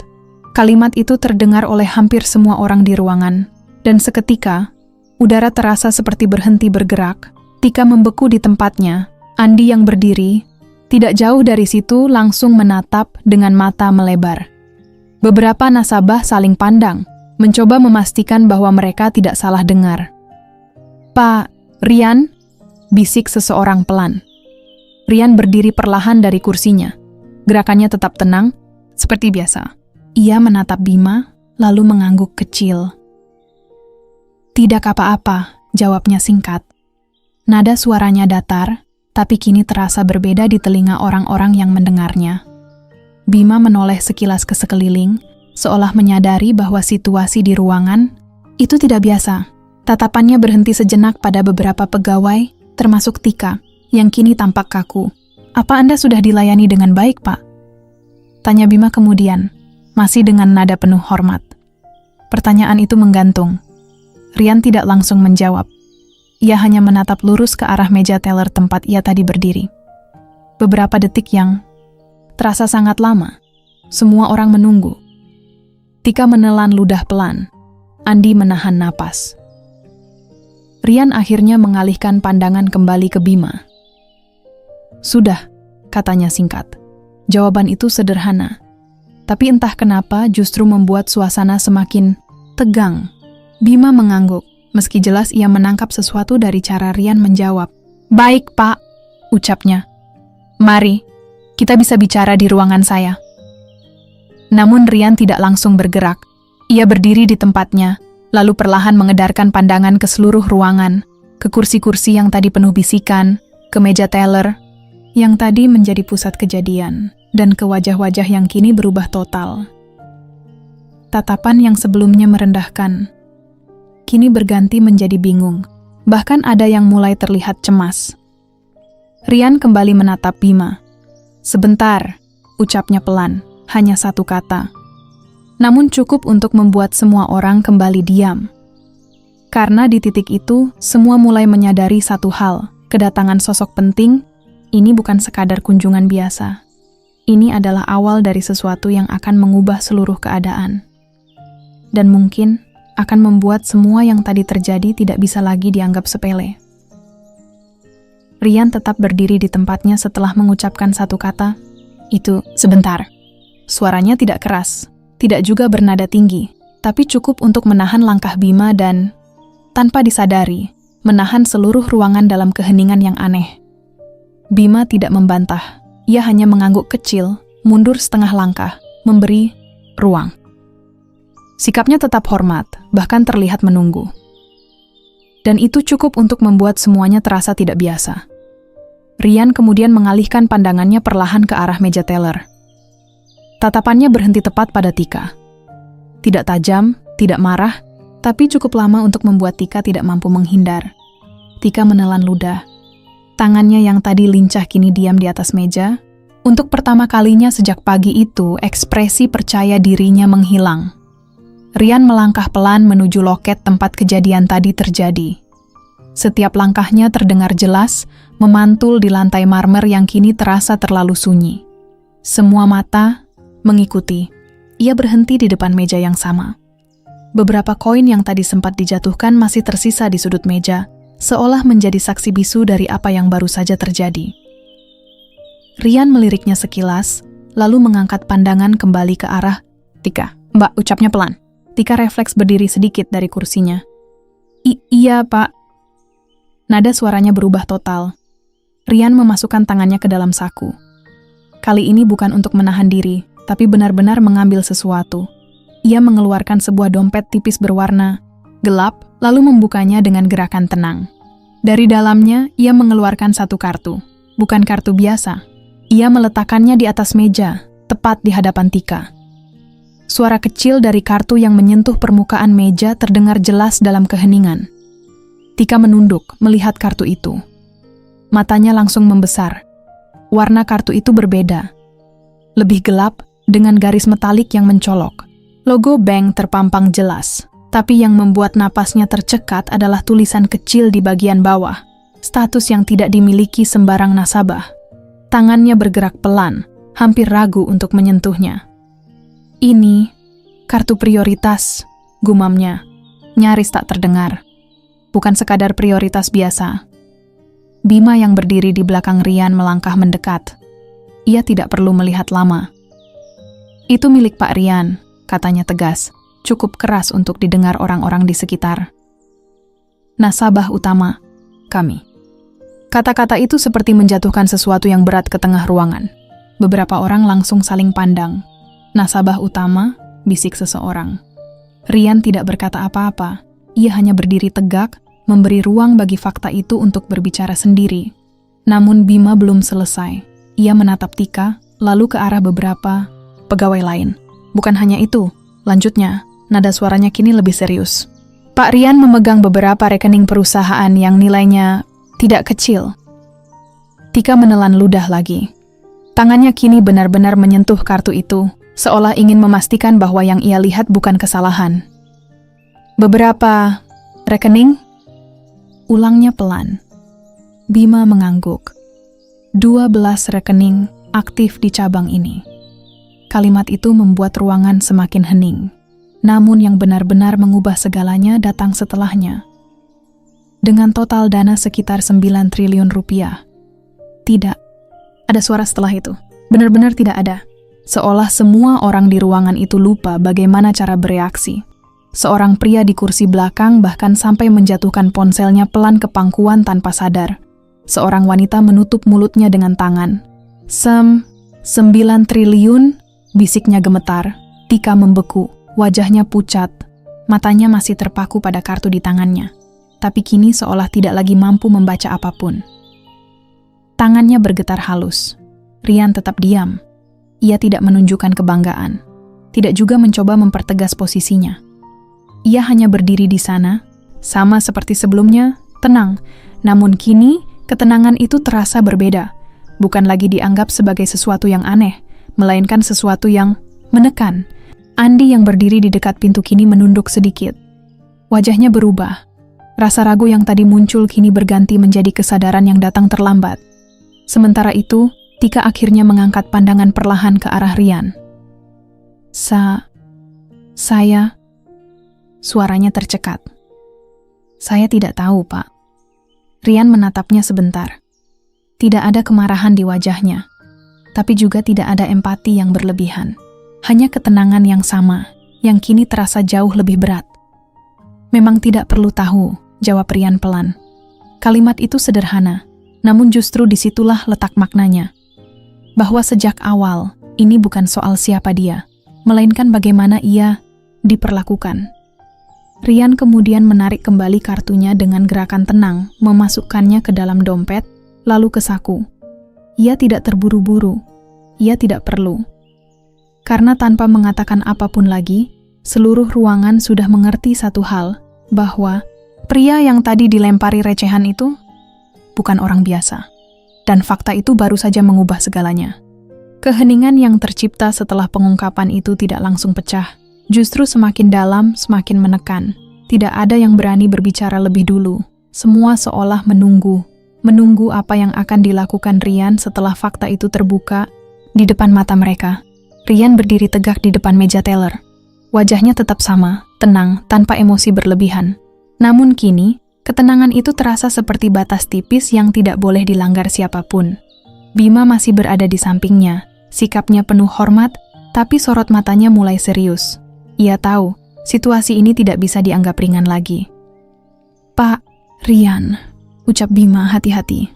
Kalimat itu terdengar oleh hampir semua orang di ruangan, dan seketika, udara terasa seperti berhenti bergerak. Tika membeku di tempatnya. Andi yang berdiri, tidak jauh dari situ, langsung menatap dengan mata melebar. Beberapa nasabah saling pandang, mencoba memastikan bahwa mereka tidak salah dengar. "Pak Rian," bisik seseorang pelan. Rian berdiri perlahan dari kursinya. Gerakannya tetap tenang, seperti biasa. Ia menatap Bima, lalu mengangguk kecil. "Tidak apa-apa," jawabnya singkat. Nada suaranya datar, tapi kini terasa berbeda di telinga orang-orang yang mendengarnya. Bima menoleh sekilas ke sekeliling, seolah menyadari bahwa situasi di ruangan itu tidak biasa. Tatapannya berhenti sejenak pada beberapa pegawai, termasuk Tika, yang kini tampak kaku. "Apa Anda sudah dilayani dengan baik, Pak?" tanya Bima kemudian, masih dengan nada penuh hormat. Pertanyaan itu menggantung. Rian tidak langsung menjawab. Ia hanya menatap lurus ke arah meja teller tempat ia tadi berdiri. Beberapa detik yang terasa sangat lama. Semua orang menunggu. Tika menelan ludah pelan. Andi menahan napas. Rian akhirnya mengalihkan pandangan kembali ke Bima. "Sudah," katanya singkat. Jawaban itu sederhana, tapi entah kenapa justru membuat suasana semakin tegang. Bima mengangguk, meski jelas ia menangkap sesuatu dari cara Rian menjawab. "Baik, Pak," ucapnya. "Mari, kita bisa bicara di ruangan saya." Namun Rian tidak langsung bergerak. Ia berdiri di tempatnya, lalu perlahan mengedarkan pandangan ke seluruh ruangan, ke kursi-kursi yang tadi penuh bisikan, ke meja teller yang tadi menjadi pusat kejadian, dan ke wajah-wajah yang kini berubah total. Tatapan yang sebelumnya merendahkan, kini berganti menjadi bingung. Bahkan ada yang mulai terlihat cemas. Rian kembali menatap Bima. "Sebentar," ucapnya pelan, hanya satu kata. Namun cukup untuk membuat semua orang kembali diam. Karena di titik itu, semua mulai menyadari satu hal, kedatangan sosok penting ini bukan sekadar kunjungan biasa. Ini adalah awal dari sesuatu yang akan mengubah seluruh keadaan. Dan mungkin akan membuat semua yang tadi terjadi tidak bisa lagi dianggap sepele. Rian tetap berdiri di tempatnya setelah mengucapkan satu kata, "Itu, sebentar." Suaranya tidak keras, tidak juga bernada tinggi, tapi cukup untuk menahan langkah Bima dan, tanpa disadari, menahan seluruh ruangan dalam keheningan yang aneh. Bima tidak membantah, ia hanya mengangguk kecil, mundur setengah langkah, memberi ruang. Sikapnya tetap hormat, bahkan terlihat menunggu. Dan itu cukup untuk membuat semuanya terasa tidak biasa. Rian kemudian mengalihkan pandangannya perlahan ke arah meja teller. Tatapannya berhenti tepat pada Tika. Tidak tajam, tidak marah, tapi cukup lama untuk membuat Tika tidak mampu menghindar. Tika menelan ludah. Tangannya yang tadi lincah kini diam di atas meja. Untuk pertama kalinya sejak pagi itu, ekspresi percaya dirinya menghilang. Rian melangkah pelan menuju loket tempat kejadian tadi terjadi. Setiap langkahnya terdengar jelas, memantul di lantai marmer yang kini terasa terlalu sunyi. Semua mata mengikuti. Ia berhenti di depan meja yang sama. Beberapa koin yang tadi sempat dijatuhkan masih tersisa di sudut meja, seolah menjadi saksi bisu dari apa yang baru saja terjadi. Rian meliriknya sekilas, lalu mengangkat pandangan kembali ke arah Tika. "Mbak," ucapnya pelan. Tika refleks berdiri sedikit dari kursinya. Iya, Pak. Nada suaranya berubah total. Rian memasukkan tangannya ke dalam saku. Kali ini bukan untuk menahan diri, tapi benar-benar mengambil sesuatu. Ia mengeluarkan sebuah dompet tipis berwarna gelap, lalu membukanya dengan gerakan tenang. Dari dalamnya, ia mengeluarkan satu kartu. Bukan kartu biasa. Ia meletakkannya di atas meja, tepat di hadapan Tika. Suara kecil dari kartu yang menyentuh permukaan meja terdengar jelas dalam keheningan. Tika menunduk melihat kartu itu. Matanya langsung membesar. Warna kartu itu berbeda. Lebih gelap dengan garis metalik yang mencolok. Logo bank terpampang jelas, tapi yang membuat napasnya tercekat adalah tulisan kecil di bagian bawah. Status yang tidak dimiliki sembarang nasabah. Tangannya bergerak pelan, hampir ragu untuk menyentuhnya. Ini, kartu prioritas, gumamnya, nyaris tak terdengar. Bukan sekadar prioritas biasa. Bima yang berdiri di belakang Rian melangkah mendekat. Ia tidak perlu melihat lama. Itu milik Pak Rian, katanya tegas, cukup keras untuk didengar orang-orang di sekitar. Nasabah utama, kami. Kata-kata itu seperti menjatuhkan sesuatu yang berat ke tengah ruangan. Beberapa orang langsung saling pandang. Nasabah utama, bisik seseorang. Rian tidak berkata apa-apa. Ia hanya berdiri tegak, memberi ruang bagi fakta itu untuk berbicara sendiri. Namun Bima belum selesai. Ia menatap Tika, lalu ke arah beberapa pegawai lain. Bukan hanya itu, lanjutnya, nada suaranya kini lebih serius. Pak Rian memegang beberapa rekening perusahaan yang nilainya tidak kecil. Tika menelan ludah lagi. Tangannya kini benar-benar menyentuh kartu itu, seolah ingin memastikan bahwa yang ia lihat bukan kesalahan. Beberapa rekening? Ulangnya pelan. Bima mengangguk. 12 rekening aktif di cabang ini. Kalimat itu membuat ruangan semakin hening. Namun yang benar-benar mengubah segalanya datang setelahnya. Dengan total dana sekitar 9 triliun rupiah. Tidak. Ada suara setelah itu. Benar-benar tidak ada. Seolah semua orang di ruangan itu lupa bagaimana cara bereaksi. Seorang pria di kursi belakang bahkan sampai menjatuhkan ponselnya pelan ke pangkuan tanpa sadar. Seorang wanita menutup mulutnya dengan tangan. 9 triliun, bisiknya gemetar. Tika membeku, wajahnya pucat. Matanya masih terpaku pada kartu di tangannya. Tapi kini seolah tidak lagi mampu membaca apapun. Tangannya bergetar halus. Rian tetap diam. Ia tidak menunjukkan kebanggaan. Tidak juga mencoba mempertegas posisinya. Ia hanya berdiri di sana, sama seperti sebelumnya, tenang. Namun kini, ketenangan itu terasa berbeda. Bukan lagi dianggap sebagai sesuatu yang aneh, melainkan sesuatu yang menekan. Andi yang berdiri di dekat pintu kini menunduk sedikit. Wajahnya berubah. Rasa ragu yang tadi muncul kini berganti menjadi kesadaran yang datang terlambat. Sementara itu, Tika akhirnya mengangkat pandangan perlahan ke arah Rian. Saya... Suaranya tercekat. Saya tidak tahu, Pak. Rian menatapnya sebentar. Tidak ada kemarahan di wajahnya, tapi juga tidak ada empati yang berlebihan. Hanya ketenangan yang sama, yang kini terasa jauh lebih berat. Memang tidak perlu tahu, jawab Rian pelan. Kalimat itu sederhana, namun justru disitulah letak maknanya. Bahwa sejak awal, ini bukan soal siapa dia, melainkan bagaimana ia diperlakukan. Rian kemudian menarik kembali kartunya dengan gerakan tenang, memasukkannya ke dalam dompet, lalu ke saku. Ia tidak terburu-buru, ia tidak perlu. Karena tanpa mengatakan apapun lagi, seluruh ruangan sudah mengerti satu hal, bahwa pria yang tadi dilempari recehan itu bukan orang biasa. Dan fakta itu baru saja mengubah segalanya. Keheningan yang tercipta setelah pengungkapan itu tidak langsung pecah. Justru semakin dalam, semakin menekan. Tidak ada yang berani berbicara lebih dulu. Semua seolah menunggu apa yang akan dilakukan Rian setelah fakta itu terbuka di depan mata mereka. Rian berdiri tegak di depan meja teller. Wajahnya tetap sama, tenang, tanpa emosi berlebihan. Namun kini, ketenangan itu terasa seperti batas tipis yang tidak boleh dilanggar siapapun. Bima masih berada di sampingnya, sikapnya penuh hormat, tapi sorot matanya mulai serius. Ia tahu, Situasi ini tidak bisa dianggap ringan lagi. "Pak Rian," ucap Bima hati-hati.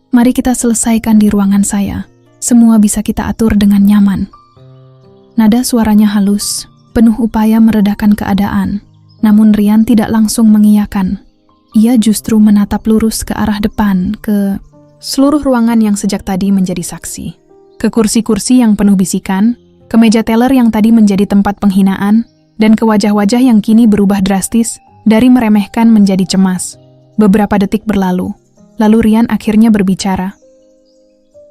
"Mari kita selesaikan di ruangan saya. Semua bisa kita atur dengan nyaman." Nada suaranya halus, penuh upaya meredakan keadaan. Namun Rian tidak langsung mengiyakan. Ia justru menatap lurus ke arah depan, ke seluruh ruangan yang sejak tadi menjadi saksi. Ke kursi-kursi yang penuh bisikan, ke meja teller yang tadi menjadi tempat penghinaan, dan ke wajah-wajah yang kini berubah drastis dari meremehkan menjadi cemas. Beberapa detik berlalu, lalu Rian akhirnya berbicara.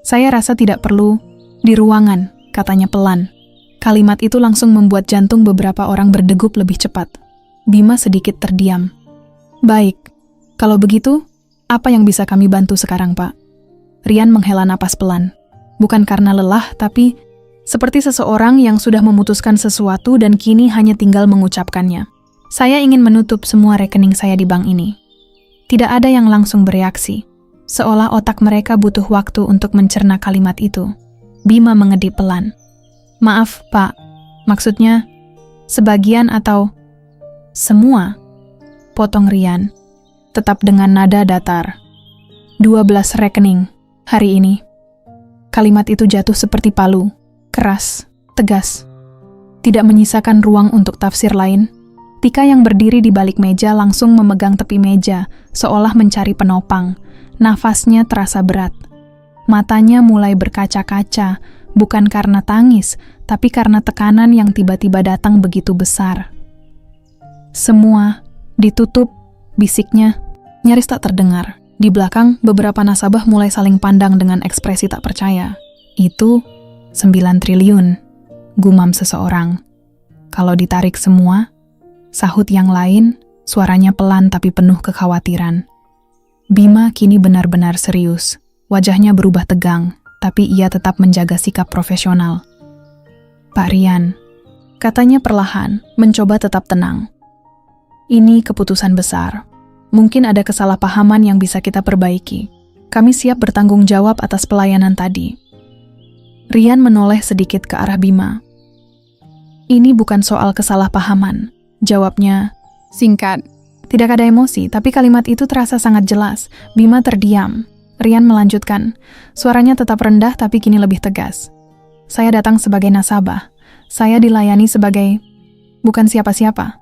"Saya rasa tidak perlu di ruangan," katanya pelan. Kalimat itu langsung membuat jantung beberapa orang berdegup lebih cepat. Bima sedikit terdiam. "Baik, kalau begitu, apa yang bisa kami bantu sekarang, Pak?" Rian menghela napas pelan. Bukan karena lelah, tapi seperti seseorang yang sudah memutuskan sesuatu dan kini hanya tinggal mengucapkannya. "Saya ingin menutup semua rekening saya di bank ini." Tidak ada yang langsung bereaksi, seolah otak mereka butuh waktu untuk mencerna kalimat itu. Bima mengedip pelan. "Maaf, Pak. Maksudnya, sebagian atau semua?" potong Rian, tetap dengan nada datar. 12 rekening, hari ini." Kalimat itu jatuh seperti palu, keras, tegas. Tidak menyisakan ruang untuk tafsir lain. Tika yang berdiri di balik meja langsung memegang tepi meja, seolah mencari penopang. Nafasnya terasa berat. Matanya mulai berkaca-kaca, bukan karena tangis, tapi karena tekanan yang tiba-tiba datang begitu besar. "Semua ditutup," bisiknya, nyaris tak terdengar. Di belakang, beberapa nasabah mulai saling pandang dengan ekspresi tak percaya. "Itu 9 triliun, gumam seseorang. "Kalau ditarik semua," sahut yang lain, suaranya pelan tapi penuh kekhawatiran. Bima kini benar-benar serius. Wajahnya berubah tegang, tapi ia tetap menjaga sikap profesional. "Pak Rian," katanya perlahan, mencoba tetap tenang. "Ini keputusan besar. Mungkin ada kesalahpahaman yang bisa kita perbaiki. Kami siap bertanggung jawab atas pelayanan tadi." Rian menoleh sedikit ke arah Bima. "Ini bukan soal kesalahpahaman," jawabnya singkat. Tidak ada emosi, tapi kalimat itu terasa sangat jelas. Bima terdiam. Rian melanjutkan. Suaranya tetap rendah tapi kini lebih tegas. "Saya datang sebagai nasabah. Saya dilayani sebagai bukan siapa-siapa."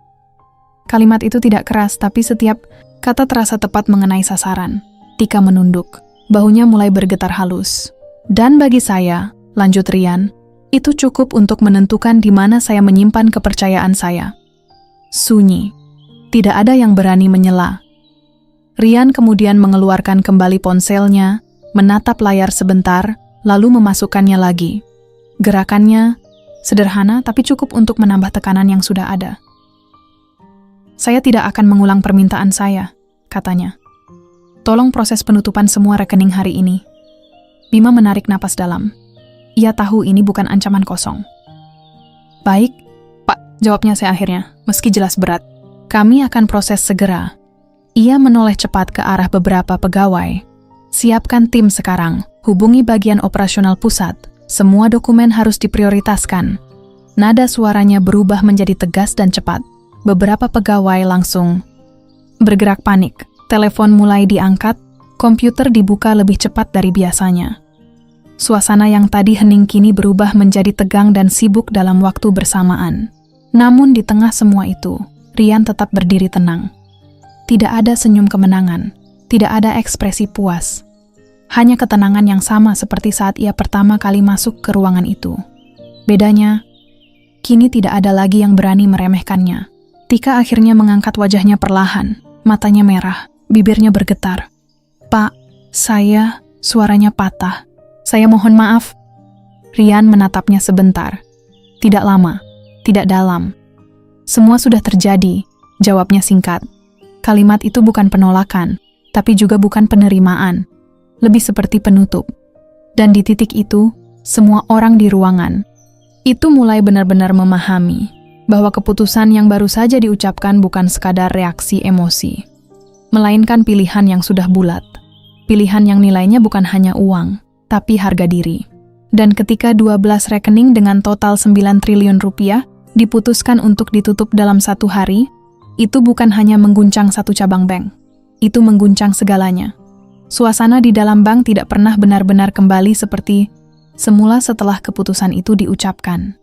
Kalimat itu tidak keras, tapi setiap kata terasa tepat mengenai sasaran. Tika menunduk. Bahunya mulai bergetar halus. "Dan bagi saya," lanjut Rian, "itu cukup untuk menentukan di mana saya menyimpan kepercayaan saya." Sunyi. Tidak ada yang berani menyela. Rian kemudian mengeluarkan kembali ponselnya, menatap layar sebentar, lalu memasukkannya lagi. Gerakannya sederhana tapi cukup untuk menambah tekanan yang sudah ada. "Saya tidak akan mengulang permintaan saya," katanya. "Tolong proses penutupan semua rekening hari ini." Bima menarik napas dalam. Ia tahu ini bukan ancaman kosong. "Baik, Pak," jawabnya saya akhirnya, meski jelas berat. "Kami akan proses segera." Ia menoleh cepat ke arah beberapa pegawai. "Siapkan tim sekarang, hubungi bagian operasional pusat. Semua dokumen harus diprioritaskan." Nada suaranya berubah menjadi tegas dan cepat. Beberapa pegawai langsung bergerak panik. Telepon mulai diangkat, komputer dibuka lebih cepat dari biasanya. Suasana yang tadi hening kini berubah menjadi tegang dan sibuk dalam waktu bersamaan. Namun di tengah semua itu, Rian tetap berdiri tenang. Tidak ada senyum kemenangan, tidak ada ekspresi puas. Hanya ketenangan yang sama seperti saat ia pertama kali masuk ke ruangan itu. Bedanya, kini tidak ada lagi yang berani meremehkannya. Tika akhirnya mengangkat wajahnya perlahan, matanya merah, bibirnya bergetar. "Pak, saya," suaranya patah. "Saya mohon maaf." Rian menatapnya sebentar. Tidak lama, tidak dalam. "Semua sudah terjadi," jawabnya singkat. Kalimat itu bukan penolakan, tapi juga bukan penerimaan. Lebih seperti penutup. Dan di titik itu, semua orang di ruangan itu mulai benar-benar memahami bahwa keputusan yang baru saja diucapkan bukan sekadar reaksi emosi, melainkan pilihan yang sudah bulat. Pilihan yang nilainya bukan hanya uang, tapi harga diri. Dan ketika 12 rekening dengan total 9 triliun rupiah diputuskan untuk ditutup dalam 1 hari, itu bukan hanya mengguncang satu cabang bank. Itu mengguncang segalanya. Suasana di dalam bank tidak pernah benar-benar kembali seperti semula setelah keputusan itu diucapkan.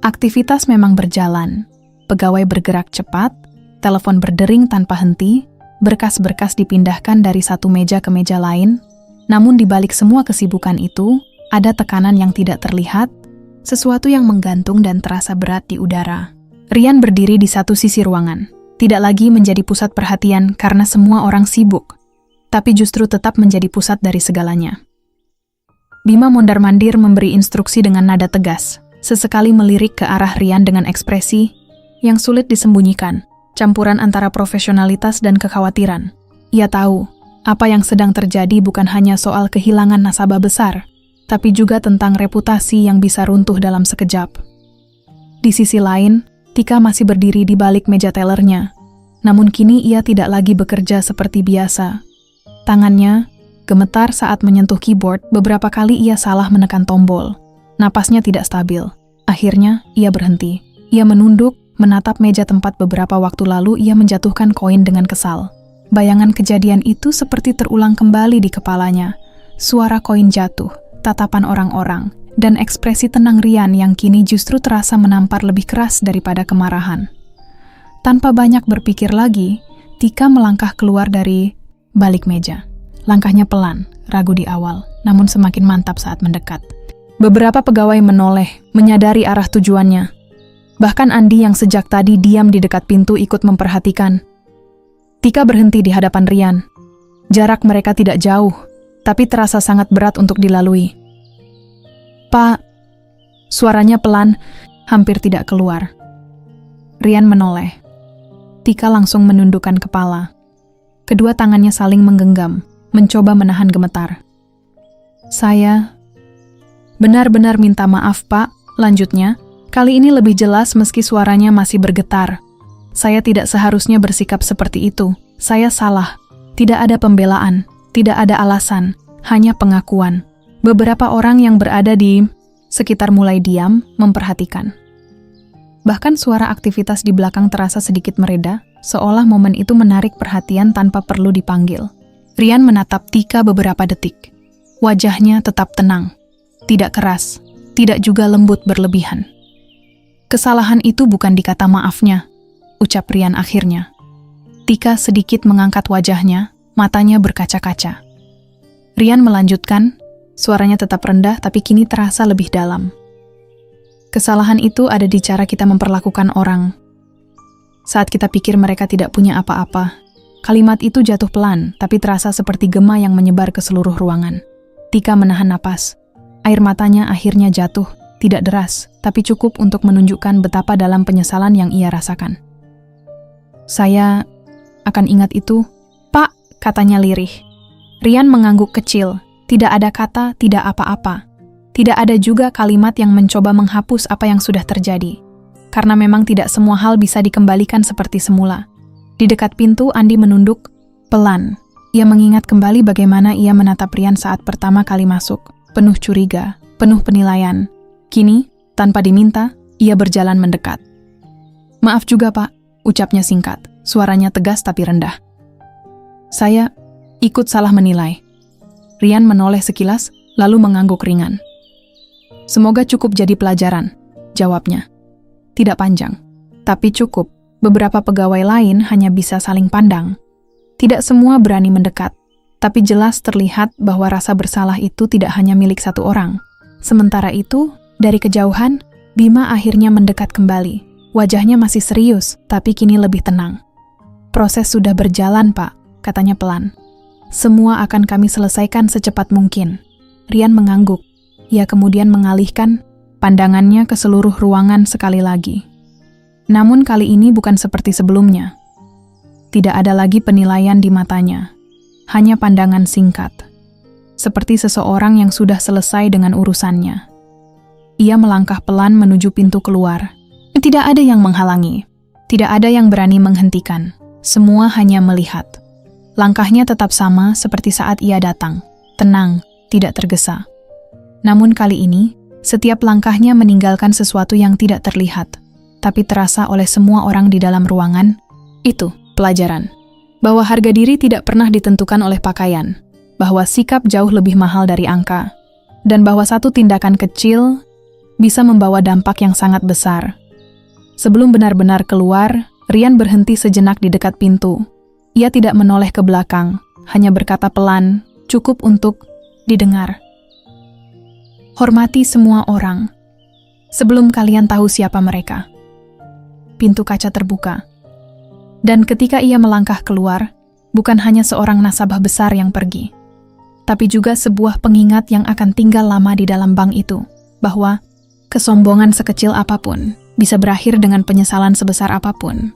Aktivitas memang berjalan, pegawai bergerak cepat, telepon berdering tanpa henti, berkas-berkas dipindahkan dari satu meja ke meja lain, namun di balik semua kesibukan itu, ada tekanan yang tidak terlihat, sesuatu yang menggantung dan terasa berat di udara. Rian berdiri di satu sisi ruangan, tidak lagi menjadi pusat perhatian karena semua orang sibuk, tapi justru tetap menjadi pusat dari segalanya. Bima mondar-mandir memberi instruksi dengan nada tegas, sesekali melirik ke arah Rian dengan ekspresi yang sulit disembunyikan, campuran antara profesionalitas dan kekhawatiran. Ia tahu, apa yang sedang terjadi bukan hanya soal kehilangan nasabah besar, tapi juga tentang reputasi yang bisa runtuh dalam sekejap. Di sisi lain, Tika masih berdiri di balik meja tellernya, namun kini ia tidak lagi bekerja seperti biasa. Tangannya gemetar saat menyentuh keyboard, beberapa kali ia salah menekan tombol. Napasnya tidak stabil. Akhirnya, ia berhenti. Ia menunduk, menatap meja tempat beberapa waktu lalu ia menjatuhkan koin dengan kesal. Bayangan kejadian itu seperti terulang kembali di kepalanya. Suara koin jatuh, tatapan orang-orang, dan ekspresi tenang Rian yang kini justru terasa menampar lebih keras daripada kemarahan. Tanpa banyak berpikir lagi, Tika melangkah keluar dari balik meja. Langkahnya pelan, ragu di awal, namun semakin mantap saat mendekat. Beberapa pegawai menoleh, menyadari arah tujuannya. Bahkan Andi yang sejak tadi diam di dekat pintu ikut memperhatikan. Tika berhenti di hadapan Rian. Jarak mereka tidak jauh, tapi terasa sangat berat untuk dilalui. "Pak," suaranya pelan, hampir tidak keluar. Rian menoleh. Tika langsung menundukkan kepala. Kedua tangannya saling menggenggam, mencoba menahan gemetar. "Saya benar-benar minta maaf, Pak," lanjutnya. Kali ini lebih jelas meski suaranya masih bergetar. "Saya tidak seharusnya bersikap seperti itu. Saya salah. Tidak ada pembelaan, tidak ada alasan, hanya pengakuan." Beberapa orang yang berada di sekitar mulai diam, memperhatikan. Bahkan suara aktivitas di belakang terasa sedikit mereda, seolah momen itu menarik perhatian tanpa perlu dipanggil. Rian menatap Tika beberapa detik. Wajahnya tetap tenang, tidak keras, tidak juga lembut berlebihan. "Kesalahan itu bukan di kata maafnya," ucap Rian akhirnya. Tika sedikit mengangkat wajahnya, matanya berkaca-kaca. Rian melanjutkan, suaranya tetap rendah tapi kini terasa lebih dalam. "Kesalahan itu ada di cara kita memperlakukan orang. Saat kita pikir mereka tidak punya apa-apa, kalimat itu jatuh pelan tapi terasa seperti gema yang menyebar ke seluruh ruangan." Tika menahan napas. Air matanya akhirnya jatuh, tidak deras, tapi cukup untuk menunjukkan betapa dalam penyesalan yang ia rasakan. "Saya akan ingat itu, Pak," katanya lirih. Rian mengangguk kecil. Tidak ada kata, tidak apa-apa. Tidak ada juga kalimat yang mencoba menghapus apa yang sudah terjadi. Karena memang tidak semua hal bisa dikembalikan seperti semula. Di dekat pintu, Andi menunduk, pelan. Ia mengingat kembali bagaimana ia menatap Rian saat pertama kali masuk. Penuh curiga, penuh penilaian. Kini, tanpa diminta, ia berjalan mendekat. "Maaf juga, Pak," ucapnya singkat. Suaranya tegas tapi rendah. "Saya ikut salah menilai." Rian menoleh sekilas, lalu mengangguk ringan. "Semoga cukup jadi pelajaran," jawabnya. Tidak panjang, tapi cukup. Beberapa pegawai lain hanya bisa saling pandang. Tidak semua berani mendekat, tapi jelas terlihat bahwa rasa bersalah itu tidak hanya milik satu orang. Sementara itu, dari kejauhan, Bima akhirnya mendekat kembali. Wajahnya masih serius, tapi kini lebih tenang. "Proses sudah berjalan, Pak," katanya pelan. "Semua akan kami selesaikan secepat mungkin." Rian mengangguk. Ia kemudian mengalihkan pandangannya ke seluruh ruangan sekali lagi. Namun kali ini bukan seperti sebelumnya. Tidak ada lagi penilaian di matanya. Hanya pandangan singkat. Seperti seseorang yang sudah selesai dengan urusannya. Ia melangkah pelan menuju pintu keluar. Tidak ada yang menghalangi. Tidak ada yang berani menghentikan. Semua hanya melihat. Langkahnya tetap sama seperti saat ia datang, tenang, tidak tergesa. Namun kali ini, setiap langkahnya meninggalkan sesuatu yang tidak terlihat, tapi terasa oleh semua orang di dalam ruangan. Itu pelajaran. Bahwa harga diri tidak pernah ditentukan oleh pakaian, bahwa sikap jauh lebih mahal dari angka, dan bahwa satu tindakan kecil bisa membawa dampak yang sangat besar. Sebelum benar-benar keluar, Rian berhenti sejenak di dekat pintu. Ia tidak menoleh ke belakang, hanya berkata pelan, cukup untuk didengar. Hormati semua orang, sebelum kalian tahu siapa mereka. Pintu kaca terbuka. Dan ketika ia melangkah keluar, bukan hanya seorang nasabah besar yang pergi, tapi juga sebuah pengingat yang akan tinggal lama di dalam bank itu, bahwa kesombongan sekecil apapun bisa berakhir dengan penyesalan sebesar apapun.